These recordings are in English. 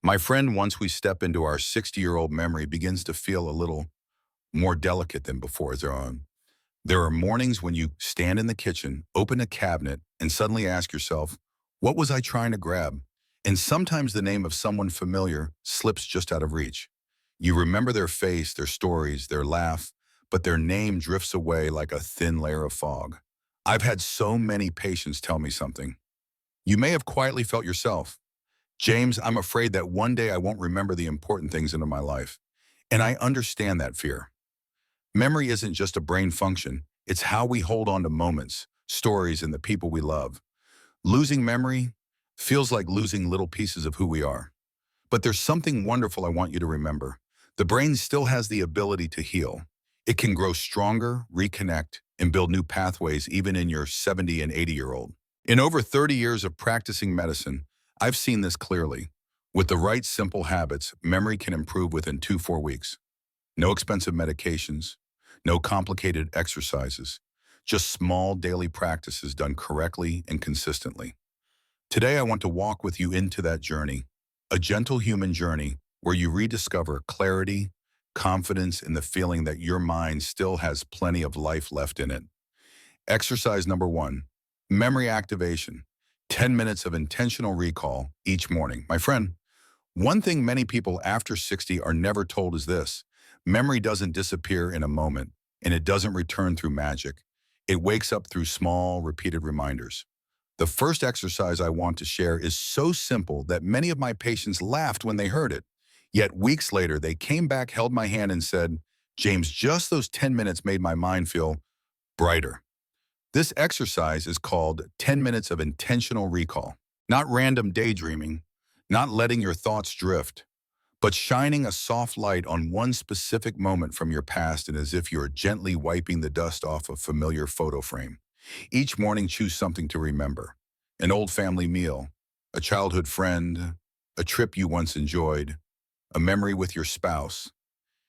My friend, once we step into our 60-year-old memory begins to feel a little more delicate than before. There are mornings when you stand in the kitchen, open a cabinet, and suddenly ask yourself, what was I trying to grab? And sometimes the name of someone familiar slips just out of reach. You remember their face, their stories, their laugh, but their name drifts away like a thin layer of fog. I've had so many patients tell me something. You may have quietly felt yourself. James, I'm afraid that one day I won't remember the important things in my life. And I understand that fear. Memory isn't just a brain function. It's how we hold on to moments, stories, and the people we love. Losing memory feels like losing little pieces of who we are. But there's something wonderful I want you to remember. The brain still has the ability to heal. It can grow stronger, reconnect, and build new pathways even in your 70 and 80-year-old. In over 30 years of practicing medicine, I've seen this clearly. With the right simple habits, memory can improve within 4 weeks. No expensive medications, no complicated exercises, just small daily practices done correctly and consistently. Today, I want to walk with you into that journey, a gentle human journey where you rediscover clarity, confidence, and the feeling that your mind still has plenty of life left in it. Exercise number 1, memory activation, 10 minutes of intentional recall each morning. My friend, one thing many people after 60 are never told is this: memory doesn't disappear in a moment, and it doesn't return through magic. It wakes up through small, repeated reminders. The first exercise I want to share is so simple that many of my patients laughed when they heard it. Yet weeks later, they came back, held my hand, and said, James, just those 10 minutes made my mind feel brighter. This exercise is called 10 minutes of intentional recall. Not random daydreaming, not letting your thoughts drift, but shining a soft light on one specific moment from your past, and as if you're gently wiping the dust off a familiar photo frame. Each morning, choose something to remember: an old family meal, a childhood friend, a trip you once enjoyed, a memory with your spouse,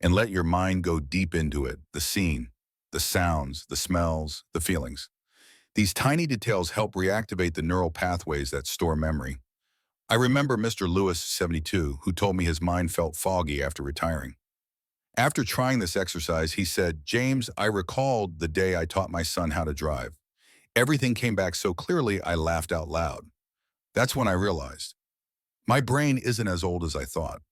and let your mind go deep into it: the scene, the sounds, the smells, the feelings. These tiny details help reactivate the neural pathways that store memory. I remember Mr. Lewis, 72, who told me his mind felt foggy after retiring. After trying this exercise, he said, James, I recalled the day I taught my son how to drive. Everything came back so clearly I laughed out loud. That's when I realized my brain isn't as old as I thought.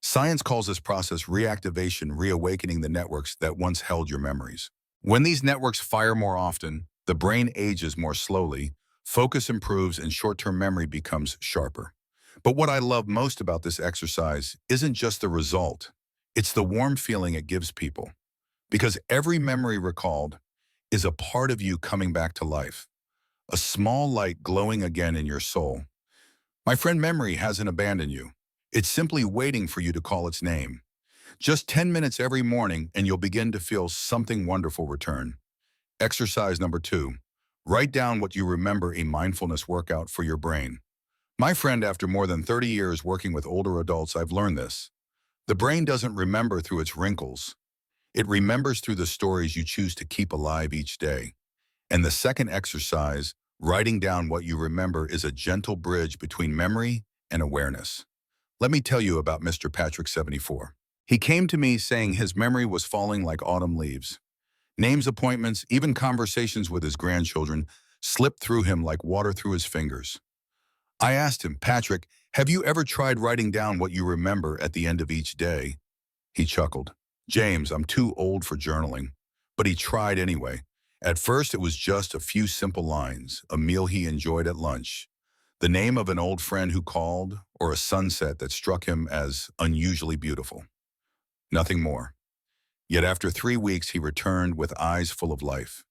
Science calls this process reactivation, reawakening the networks that once held your memories. When these networks fire more often, the brain ages more slowly, focus improves, and short-term memory becomes sharper. But what I love most about this exercise isn't just the result. It's the warm feeling it gives people. Because every memory recalled is a part of you coming back to life, a small light glowing again in your soul. My friend, memory hasn't abandoned you. It's simply waiting for you to call its name. Just 10 minutes every morning and you'll begin to feel something wonderful return. Exercise number 2, write down what you remember, a mindfulness workout for your brain. My friend, after more than 30 years working with older adults, I've learned this. The brain doesn't remember through its wrinkles. It remembers through the stories you choose to keep alive each day. And the second exercise, writing down what you remember, is a gentle bridge between memory and awareness. Let me tell you about Mr. Patrick, 74. He came to me saying his memory was falling like autumn leaves. Names, appointments, even conversations with his grandchildren slipped through him like water through his fingers. I asked him, Patrick, have you ever tried writing down what you remember at the end of each day? He chuckled. James, I'm too old for journaling. But he tried anyway. At first, it was just a few simple lines: a meal he enjoyed at lunch, the name of an old friend who called, or a sunset that struck him as unusually beautiful. Nothing more. Yet after 3 weeks, he returned with eyes full of life.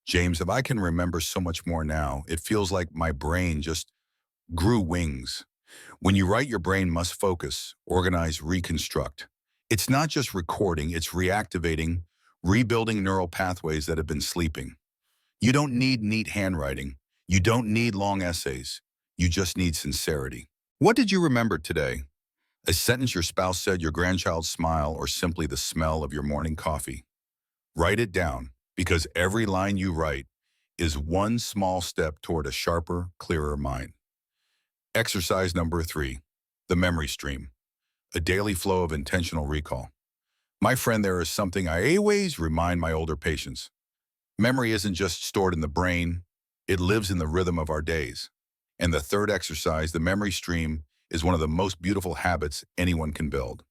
James, if I can remember so much more now, it feels like my brain just grew wings. When you write, your brain must focus, organize, reconstruct. It's not just recording, it's reactivating, rebuilding neural pathways that have been sleeping. You don't need neat handwriting. You don't need long essays. You just need sincerity. What did you remember today? A sentence your spouse said, your grandchild's smile, or simply the smell of your morning coffee? Write it down, because every line you write is one small step toward a sharper, clearer mind. Exercise number 3, The memory stream, a daily flow of intentional recall. My friend, there is something I always remind my older patients. Memory isn't just stored in the brain, it lives in the rhythm of our days. And the third exercise, the memory stream, is one of the most beautiful habits anyone can build.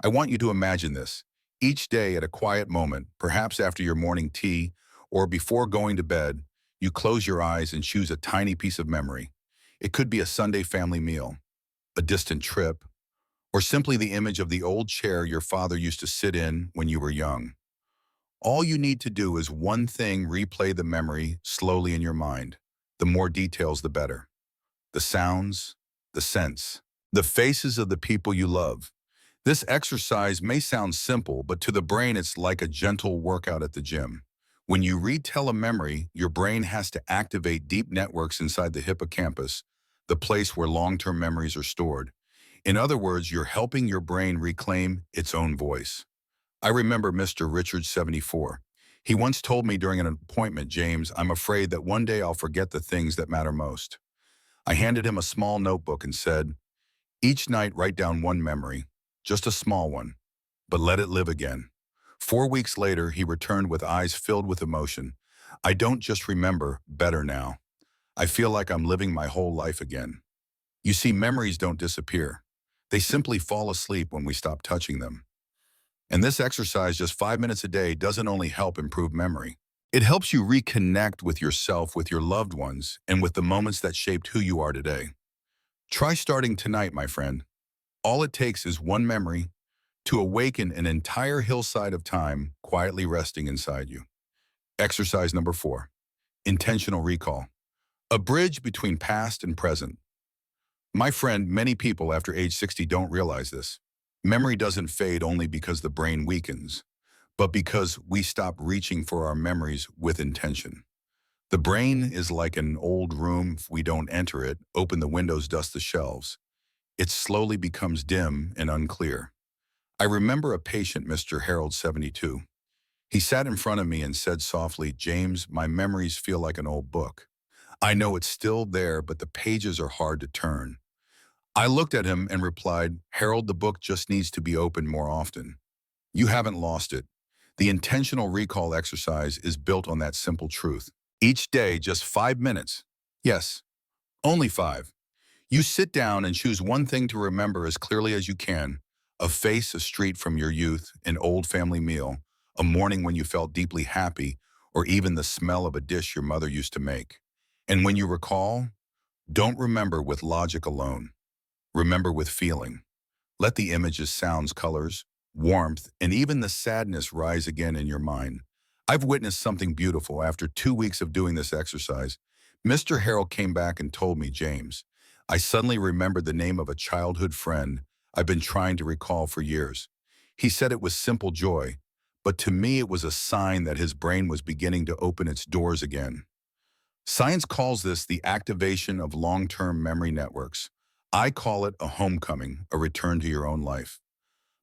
I want you to imagine this. Each day at a quiet moment, perhaps after your morning tea or before going to bed, you close your eyes and choose a tiny piece of memory. It could be a Sunday family meal, a distant trip, or simply the image of the old chair your father used to sit in when you were young. All you need to do is one thing: replay the memory slowly in your mind. The more details, the better. The sounds, the scents, the faces of the people you love. This exercise may sound simple, but to the brain it's like a gentle workout at the gym. When you retell a memory, your brain has to activate deep networks inside the hippocampus, the place where long-term memories are stored. In other words, you're helping your brain reclaim its own voice. I remember Mr. Richard, 74. He once told me during an appointment, "James, I'm afraid that one day I'll forget the things that matter most." I handed him a small notebook and said, "Each night write down one memory, just a small one, but let it live again." 4 weeks later, he returned with eyes filled with emotion. "I don't just remember better now. I feel like I'm living my whole life again." You see, memories don't disappear. They simply fall asleep when we stop touching them. And this exercise, just 5 minutes a day, doesn't only help improve memory. It helps you reconnect with yourself, with your loved ones, and with the moments that shaped who you are today. Try starting tonight, my friend. All it takes is one memory to awaken an entire hillside of time quietly resting inside you. Exercise number 4, intentional recall. A bridge between past and present. My friend, many people after age 60 don't realize this. Memory doesn't fade only because the brain weakens, but because we stop reaching for our memories with intention. The brain is like an old room. If we don't enter it, open the windows, dust the shelves, it slowly becomes dim and unclear. I remember a patient, Mr. Harold, 72. He sat in front of me and said softly, "James, my memories feel like an old book. I know it's still there, but the pages are hard to turn." I looked at him and replied, "Harold, the book just needs to be opened more often. You haven't lost it." The intentional recall exercise is built on that simple truth. Each day, just 5 minutes. Yes, only 5. You sit down and choose one thing to remember as clearly as you can: a face, a street from your youth, an old family meal, a morning when you felt deeply happy, or even the smell of a dish your mother used to make. And when you recall, don't remember with logic alone. Remember with feeling. Let the images, sounds, colors, warmth, and even the sadness rise again in your mind. I've witnessed something beautiful. After 2 weeks of doing this exercise, Mr. Harrell came back and told me, "James, I suddenly remembered the name of a childhood friend I've been trying to recall for years." He said it was simple joy, but to me it was a sign that his brain was beginning to open its doors again. Science calls this the activation of long-term memory networks. I call it a homecoming, a return to your own life.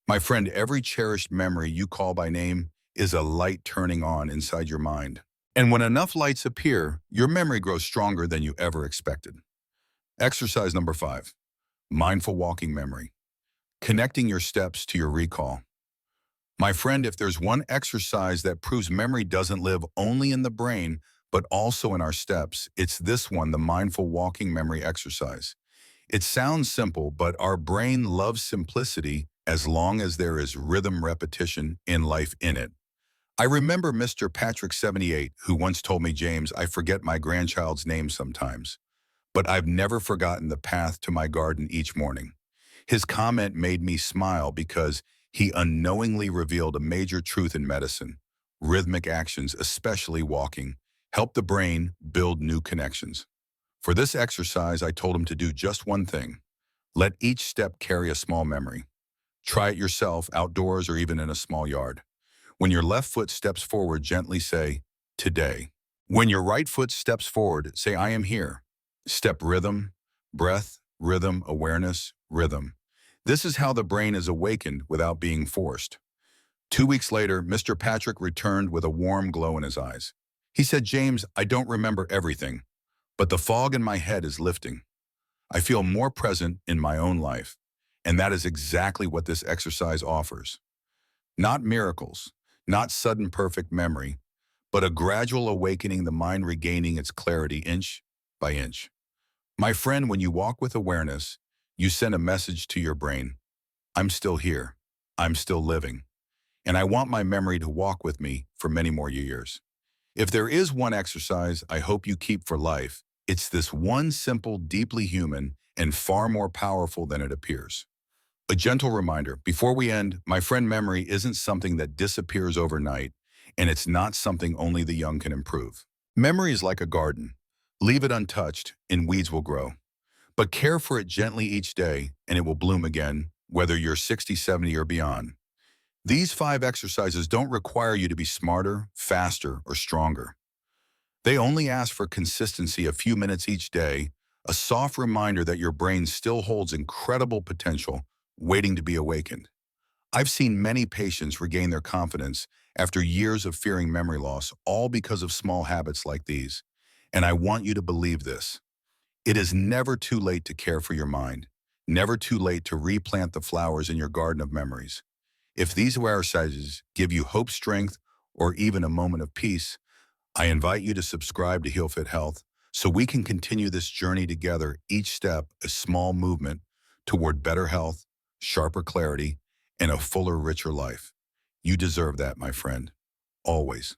My friend, every cherished memory you call by name is a light turning on inside your mind. And when enough lights appear, your memory grows stronger than you ever expected. Exercise number 5, mindful walking memory. Connecting your steps to your recall. My friend, if there's one exercise that proves memory doesn't live only in the brain, but also in our steps, it's this one, the mindful walking memory exercise. It sounds simple, but our brain loves simplicity as long as there is rhythm, repetition, in life in it. I remember Mr. Patrick, 78, who once told me, "James, I forget my grandchild's name sometimes, but I've never forgotten the path to my garden each morning." His comment made me smile because he unknowingly revealed a major truth in medicine. Rhythmic actions, especially walking, help the brain build new connections. For this exercise, I told him to do just one thing. Let each step carry a small memory. Try it yourself, outdoors or even in a small yard. When your left foot steps forward, gently say, "Today." When your right foot steps forward, say, "I am here." Step rhythm, breath, rhythm, awareness, rhythm. This is how the brain is awakened without being forced. 2 weeks later, Mr. Patrick returned with a warm glow in his eyes. He said, "James, I don't remember everything, but the fog in my head is lifting. I feel more present in my own life. And that is exactly what this exercise offers. Not miracles, not sudden perfect memory, but a gradual awakening, the mind regaining its clarity inch by inch. My friend, when you walk with awareness, you send a message to your brain. I'm still here. I'm still living. And I want my memory to walk with me for many more years. If there is one exercise I hope you keep for life, it's this one simple, deeply human, and far more powerful than it appears. A gentle reminder, before we end, my friend, memory isn't something that disappears overnight, and it's not something only the young can improve. Memory is like a garden. Leave it untouched, and weeds will grow. But care for it gently each day, and it will bloom again, whether you're 60, 70, or beyond. These 5 exercises don't require you to be smarter, faster, or stronger. They only ask for consistency, a few minutes each day, a soft reminder that your brain still holds incredible potential waiting to be awakened. I've seen many patients regain their confidence after years of fearing memory loss, all because of small habits like these. And I want you to believe this. It is never too late to care for your mind, never too late to replant the flowers in your garden of memories. If these exercises give you hope, strength, or even a moment of peace, I invite you to subscribe to Heal Fit Health so we can continue this journey together, each step a small movement toward better health, sharper clarity, and a fuller, richer life. You deserve that, my friend, always.